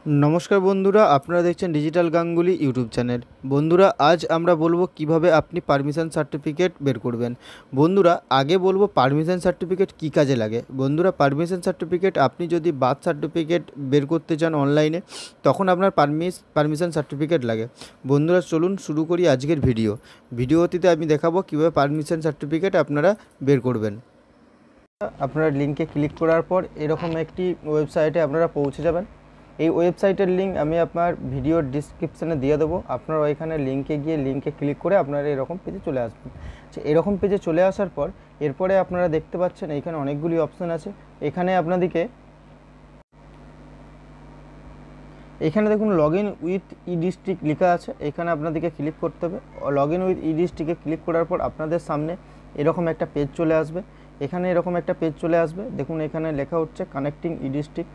नमस्कार बंधुरा आपनारा देखছেন डिजिटल गांगुली यूट्यूब चैनल। बंधुरा आज আমরা বলবো কিভাবে আপনি পারমিশন সার্টিফিকেট বের করবেন। বন্ধুরা আগে বলবো পারমিশন সার্টিফিকেট কী কাজে লাগে। বন্ধুরা পারমিশন সার্টিফিকেট আপনি যদি বার্থ সার্টিফিকেট বের করতে চান অনলাইনে তখন আপনার পারমিশন সার্টিফিকেট লাগে। বন্ধুরা চলুন শুরু করি আজকের ভিডিওটিতে আমি দেখাবো কিভাবে পারমিশন সার্টিফিকেট আপনারা বের করবেন। আপনারা লিঙ্কে ক্লিক করার পর এরকম একটি ওয়েবসাইটে আপনারা পৌঁছে যাবেন। এই ওয়েবসাইটের লিঙ্ক আমি আপনার ভিডিওর ডিসক্রিপশানে দিয়ে দেবো। আপনারা ওইখানে লিঙ্কে গিয়ে লিঙ্কে ক্লিক করে আপনারা এরকম পেজে চলে আসবেন। এরকম পেজে চলে আসার পর এরপরে আপনারা দেখতে পাচ্ছেন এইখানে অনেকগুলি অপশান আছে। এখানে আপনাদেরকে এখানে দেখুন log in with E district লেখা আছে, এখানে আপনাদেরকে ক্লিক করতে হবে। লগ ইন উইথ ই ডিস্ট্রিক্টে ক্লিক করার পর আপনাদের সামনে এরকম একটা পেজ চলে আসবে। এখানে এরকম একটা পেজ চলে আসবে, দেখুন এখানে লেখা হচ্ছে কানেক্টিং ই ডিস্ট্রিক্ট।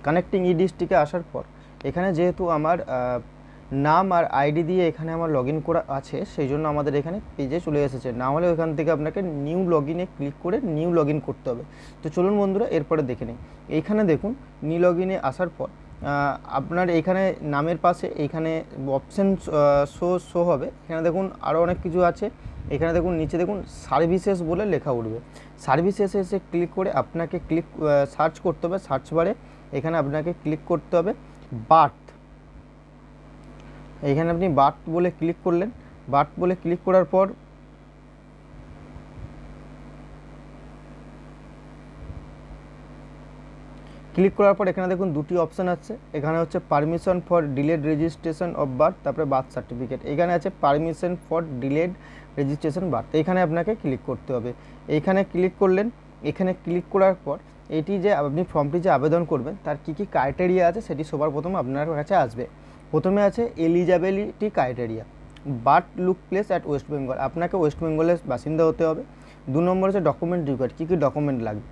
কানেক্টিং ই ডিস্ট্রিক্টে আসার পর এখানে যেহেতু আমার নাম আর আইডি দিয়ে এখানে আমার লগ ইন করা আছে সেই জন্য আমাদের এখানে পেজে চলে এসেছে। না হলে ওইখান থেকে আপনাকে নিউ লগ ইনে ক্লিক করে নিউ লগ ইন করতে হবে। তো চলুন বন্ধুরা এরপরে দেখে নিই। এইখানে দেখুন নিউ লগ ইনে আসার পর আপনার এইখানে নামের পাশে এইখানে অপশান শো হবে। এখানে দেখুন আরও অনেক কিছু আছে। এখানে দেখুন নিচে দেখুন সার্ভিসেস বলে লেখা উঠবে। সার্ভিসেসে এসে ক্লিক করে আপনাকে সার্চ করতে হবে। সার্চ বারে এখানে আপনাকে ক্লিক করতে হবে বার্থ। এখানে আপনি বার্থ বলে ক্লিক করলেন। বার্থ বলে ক্লিক করার পর এখানে দেখুন দুটি অপশান আছে। এখানে হচ্ছে permission for delayed registration of birth, তারপরে বার্থ সার্টিফিকেট। এখানে আছে permission for delayed registration birth, এখানে আপনাকে ক্লিক করতে হবে। এইখানে ক্লিক করলেন। এখানে ক্লিক করার পর এটি যে আপনি ফর্মটি যে আবেদন করবেন তার কী কী ক্রাইটেরিয়া আছে সেটি সবার প্রথমে আপনার কাছে আসবে। প্রথমে আছে eligibility criteria, birth look place at West Bengal, আপনাকে ওয়েস্ট বেঙ্গলের বাসিন্দা হতে হবে। 2 নম্বর হচ্ছে ডকুমেন্ট রিকোয়ার্ড, কী কী ডকুমেন্ট লাগবে।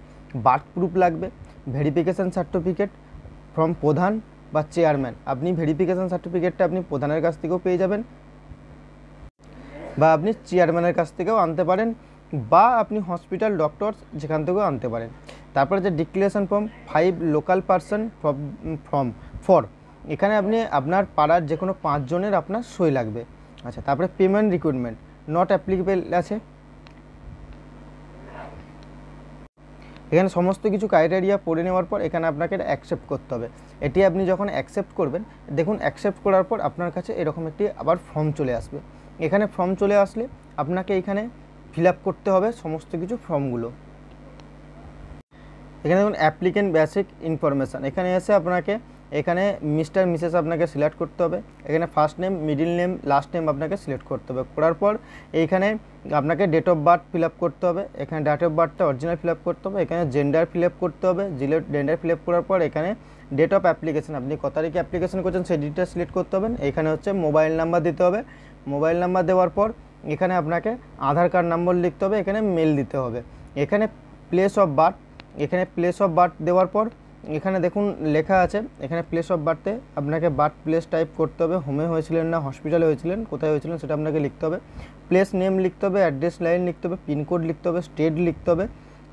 বার্থ প্রুফ লাগবে, ভেরিফিকেশান সার্টিফিকেট ফ্রম প্রধান বা চেয়ারম্যান, আপনি ভেরিফিকেশান সার্টিফিকেটটা আপনি প্রধানের কাছ থেকেও পেয়ে যাবেন বা আপনি চেয়ারম্যানের কাছ থেকেও আনতে পারেন বা আপনি হসপিটাল ডক্টরস যেখান থেকেও আনতে পারেন। তারপরে যে declaration form 5 local person form 4, এখানে আপনি আপনার পাড়ার যে কোনো 5 জনের আপনার সই লাগবে। আচ্ছা, তারপরে পেমেন্ট রিকোয়ারমেন্ট নট অ্যাপ্লিকেবল আছে। এখানে সমস্ত কিছু ক্রাইটেরিয়া পড়ে নেওয়ার পর এখানে আপনাকে অ্যাকসেপ্ট করতে হবে। এটি আপনি যখন অ্যাকসেপ্ট করবেন দেখুন অ্যাকসেপ্ট করার পর আপনার কাছে এরকম একটি আবার ফর্ম চলে আসবে। এখানে ফর্ম চলে আসলে আপনাকে এখানে ফিল আপ করতে হবে সমস্ত কিছু ফর্মগুলো। এখানে দেখুন অ্যাপ্লিকেন্ট বেসিক ইনফরমেশান, এখানে এসে আপনাকে এখানে মিস্টার মিসেস আপনাকে সিলেক্ট করতে হবে। এখানে first name, middle name, last name আপনাকে সিলেক্ট করতে হবে। করার পর এইখানে আপনাকে date of birth fill up করতে হবে। এখানে ডেট অফ বার্থটা অরিজিনাল ফিল আপ করতে হবে। এখানে জেন্ডার ফিল আপ করতে হবে। জেন্ডার ফিল আপ করার পর এখানে ডেট অফ অ্যাপ্লিকেশন, আপনি কত তারিখে অ্যাপ্লিকেশন করছেন সেই ডিটেলস সিলেক্ট করতে হবে। এখানে হচ্ছে মোবাইল নাম্বার দিতে হবে। মোবাইল নাম্বার দেওয়ার পর এখানে আপনাকে আধার কার্ড নম্বর লিখতে হবে। এখানে মেল দিতে হবে। এখানে প্লেস অফ বার্থ, এখানে প্লেস অফ বার্থ দেওয়ার পর এখানে দেখুন লেখা আছে এখানে প্লেস অফ বার্থে আপনাকে বার্থ প্লেস টাইপ করতে হবে। হোমে হয়েছিলেন না হসপিটালে হয়েছিলেন, কোথায় হয়েছিলেন সেটা আপনাকে লিখতে হবে। প্লেস নেম লিখতে হবে, অ্যাড্রেস লাইন লিখতে হবে, পিনকোড লিখতে হবে, স্টেট লিখতে হবে,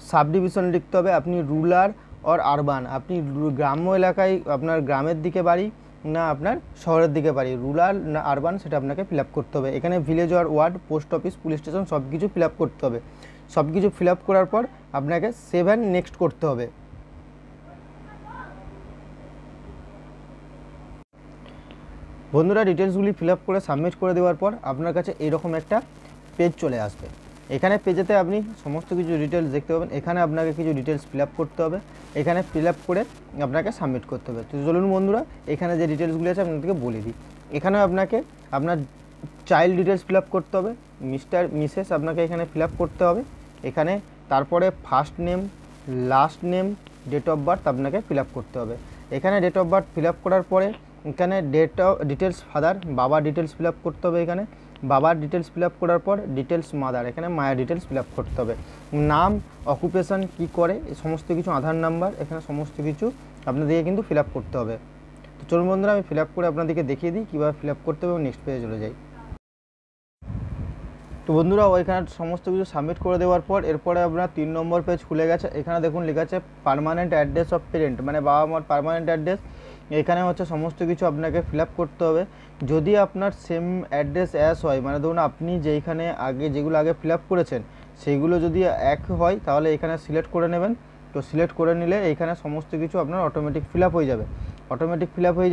সাব ডিভিশন লিখতে হবে, আপনি রুরাল অর আরবান, আপনি গ্রাম্য এলাকায় আপনার গ্রামের দিকে বাড়ি না আপনার শহরের দিকে বাড়ি, রুরাল না আরবান সেটা আপনাকে ফিল আপ করতে হবে। এখানে village or ward, post office, police station সব কিছু ফিল আপ করতে হবে। সব কিছু ফিল আপ করার পর আপনাকে সেভ অ্যান্ড নেক্সট করতে হবে। বন্ধুরা ডিটেলসগুলি ফিল আপ করে সাবমিট করে দেওয়ার পর আপনার কাছে এরকম একটা পেজ চলে আসবে। এখানে পেজেতে আপনি সমস্ত কিছু ডিটেলস দেখতে পাবেন। এখানে আপনাকে কিছু ডিটেলস ফিল আপ করতে হবে। এখানে ফিল আপ করে আপনাকে সাবমিট করতে হবে। তো চলুন বন্ধুরা এখানে যে ডিটেলসগুলি আছে আপনাদেরকে বলে দিই। এখানে আপনাকে আপনার চাইল্ড ডিটেলস ফিল আপ করতে হবে, মিস্টার মিসেস আপনাকে এখানে ফিল আপ করতে হবে। এখানে তারপরে first name, last name, date of birth আপনাকে ফিল আপ করতে হবে। এখানে date of birth fill up করার পরে এখানে ডিটেলস ফাদার, বাবার ডিটেলস ফিল আপ করতে হবে। এখানে বাবার ডিটেলস ফিল আপ করার পর ডিটেলস মাদার, এখানে মায়ের ডিটেলস ফিল আপ করতে হবে। নাম, অকুপেশন কী করে এই সমস্ত কিছু, আধার নাম্বার, এখানে সমস্ত কিছু আপনাদেরকে কিন্তু ফিল আপ করতে হবে। তো চলুন বন্ধুরা আমি ফিল আপ করে আপনাদেরকে দেখিয়ে দিই কীভাবে ফিল আপ করতে হবে এবং নেক্সট পেজে চলে যাই। তো বন্ধুরা ওইখানে সমস্ত কিছু সাবমিট করে দেওয়ার পর এরপরে আপনার 3 নম্বর পেজ খুলে গেছে। এখানে দেখুন লেখা আছে পার্মানেন্ট অ্যাড্রেস অফ পেরেন্ট, মানে বাবা মার পার্মানেন্ট অ্যাড্রেস এখানে হচ্ছে সমস্ত কিছু আপনাকে ফিল আপ করতে হবে। যদি আপনার সেম অ্যাড্রেস অ্যাস হয়, মানে ধরুন আপনি যেইখানে যেগুলো আগে ফিল আপ করেছেন সেইগুলো যদি এক হয় তাহলে এখানে সিলেক্ট করে নেবেন। তো সিলেক্ট করে নিলে এইখানে সমস্ত কিছু আপনার অটোমেটিক ফিল আপ হয়ে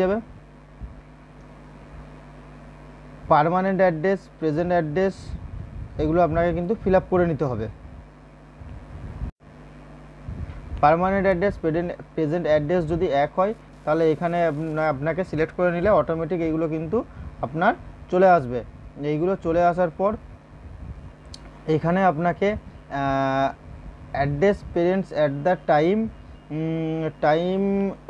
যাবে, পার্মানেন্ট অ্যাড্রেস, প্রেজেন্ট অ্যাড্রেস, এগুলো আপনাকে কিন্তু ফিল আপ করে নিতে হবে। পার্মানেন্ট অ্যাড্রেস, প্রেজেন্ট অ্যাড্রেস যদি এক হয় তাহলে এখানে আপনাকে সিলেক্ট করে নিলে অটোমেটিক এইগুলো কিন্তু আপনার চলে আসবে। এইগুলো চলে আসার পর এখানে আপনাকে address parents at the time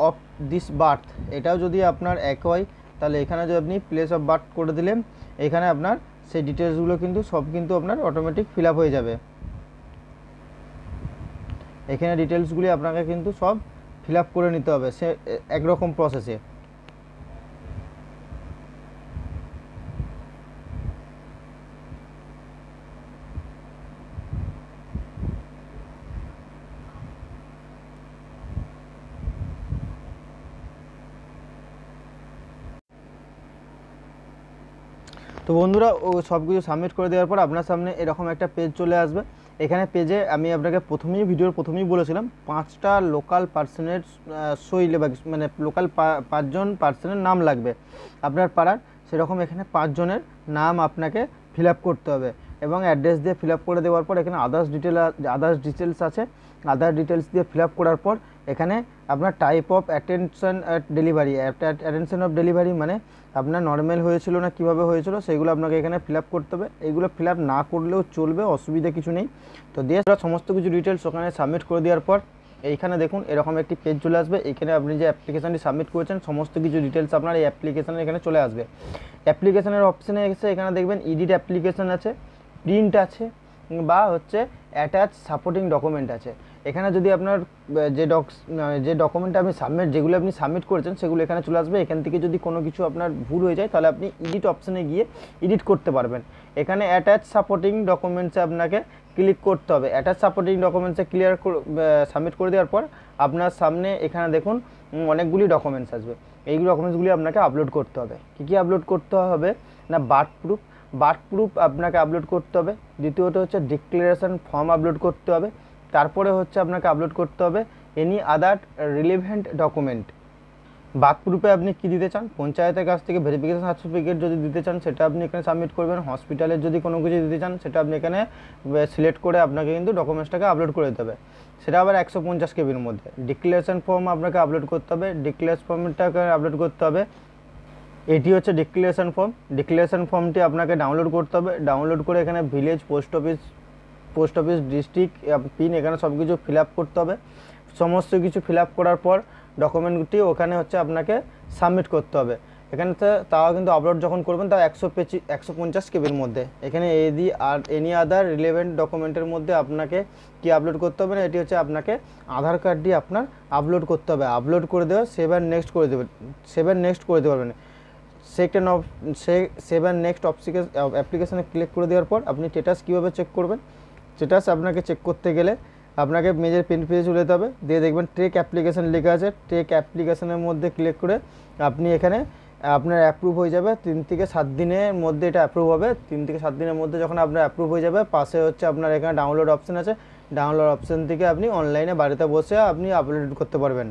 of this birth, এটাও যদি আপনার এক হয় তাহলে এখানে যদি আপনি প্লেস অফ বার্থ করে দিলেন, এখানে আপনার সেই ডিটেলসগুলো কিন্তু সব কিন্তু আপনার অটোমেটিক ফিল আপ হয়ে যাবে। এখানে ডিটেলসগুলি আপনাকে কিন্তু সব ফিল আপ করে নিতে হবে সে একরকম প্রসেসে। তো বন্ধুরা ও সব কিছু সাবমিট করে দেওয়ার পর আপনার সামনে এরকম একটা পেজ চলে আসবে। এখানে পেজে আমি আপনাকে ভিডিওর প্রথমেই বলেছিলাম 5টা লোকাল পার্সনের মানে লোকাল 5জন পার্সনের নাম লাগবে আপনার পাড়ার। সেরকম এখানে 5 জনের নাম আপনাকে ফিল আপ করতে হবে এবং অ্যাড্রেস দিয়ে ফিল আপ করে দেওয়ার পর এখানে আদার্স ডিটেলস আছে। আদার ডিটেলস দিয়ে ফিল আপ করার পর এখানে আপনার type of attention of delivery মানে আপনার নর্মাল হয়েছিল না কীভাবে হয়েছিল সেগুলো আপনাকে এখানে ফিল আপ করতে হবে। এইগুলো ফিল আপ না করলেও চলবে, অসুবিধা কিছু নেই। তো দিয়ে সমস্ত কিছু ডিটেলস ওখানে সাবমিট করে দেওয়ার পর এইখানে দেখুন এরকম একটি পেজ চলে আসবে। এখানে আপনি যে অ্যাপ্লিকেশানটি সাবমিট করেছেন সমস্ত কিছু ডিটেলস আপনার এই অ্যাপ্লিকেশানের এখানে চলে আসবে। অ্যাপ্লিকেশানের অপশানে এসে এখানে দেখবেন এডিট অ্যাপ্লিকেশান আছে, প্রিন্ট আছে বা হচ্ছে অ্যাটাচ সাপোর্টিং ডকুমেন্ট আছে। এখানে যদি আপনার যে ডকুমেন্ট যেগুলো আপনি সাবমিট করেছেন সেগুলো এখানে চলে আসবে। এখান থেকে যদি কোনো কিছু আপনার ভুল হয়ে যায় তাহলে আপনি এডিট অপশানে গিয়ে এডিট করতে পারবেন। এখানে অ্যাটাচ সাপোর্টিং ডকুমেন্টসে আপনাকে ক্লিক করতে হবে। অ্যাটাচ সাপোর্টিং ডকুমেন্টসে সাবমিট করে দেওয়ার পর আপনার সামনে এখানে দেখুন অনেকগুলি ডকুমেন্টস আসবে। এই ডকুমেন্টসগুলি আপনাকে আপলোড করতে হবে। কী আপলোড করতে হবে না, বার্থ প্রুফ আপনাকে আপলোড করতে হবে। দ্বিতীয়ত হচ্ছে ডিক্লারেশন ফর্ম আপলোড করতে হবে। তারপরে হচ্ছে আপনাকে আপলোড করতে হবে any other relevant document. Birth প্রুফে আপনি কী দিতে চান, পঞ্চায়েতের কাছ থেকে ভেরিফিকেশন সার্টিফিকেট যদি দিতে চান সেটা আপনি এখানে সাবমিট করবেন। হসপিটালের যদি কোনো কিছু দিতে চান সেটা আপনি এখানে সিলেক্ট করে আপনাকে কিন্তু ডকুমেন্টসটাকে আপলোড করে দিতে হবে। সেটা আবার 150 কেবির মধ্যে। ডিক্লারেশন ফর্ম আপনাকে আপলোড করতে হবে, ডিক্লারেশন ফর্মটাকে আপলোড করতে হবে। এটি হচ্ছে ডিক্লারেশন ফর্মটি আপনাকে ডাউনলোড করতে হবে। ডাউনলোড করে এখানে village, post office, district, pin এখানে সব কিছু ফিল আপ করতে হবে। সমস্ত কিছু ফিল আপ করার পর ডকুমেন্টটি ওখানে হচ্ছে আপনাকে সাবমিট করতে হবে। এখানে তাও কিন্তু আপলোড যখন করবেন তাও 150 কেবির মধ্যে। এখানে এনি আদার রিলেভেন্ট ডকুমেন্টের মধ্যে আপনাকে কি আপলোড করতে হবে না, এটি হচ্ছে আপনাকে আধার কার্ডটি আপনার আপলোড করতে হবে। আপলোড করে দেওয়া সেভ অ্যান্ড নেক্সট করে দেবেন, সেভ অ্যান্ড নেক্সট অ্যাপ্লিকেশানে ক্লিক করে দেওয়ার পর আপনি স্ট্যাটাস কীভাবে চেক করবেন, স্ট্যাটাস আপনাকে চেক করতে গেলে আপনাকে মেজের প্রিন্ট পেজে চলে যেতে হবে। দিয়ে দেখবেন ট্রেক অ্যাপ্লিকেশান লেখা আছে। ট্রেক অ্যাপ্লিকেশানের মধ্যে ক্লিক করে আপনি এখানে আপনার অ্যাপ্রুভ হয়ে যাবে। 3 থেকে 7 দিনের মধ্যে এটা অ্যাপ্রুভ হবে। 3 থেকে 7 দিনের মধ্যে যখন আপনার অ্যাপ্রুভ হয়ে যাবে পাশে হচ্ছে আপনার এখানে ডাউনলোড অপশান আছে। ডাউনলোড অপশান থেকে আপনি অনলাইনে বাড়িতে বসে আপনি আপলোড করতে পারবেন।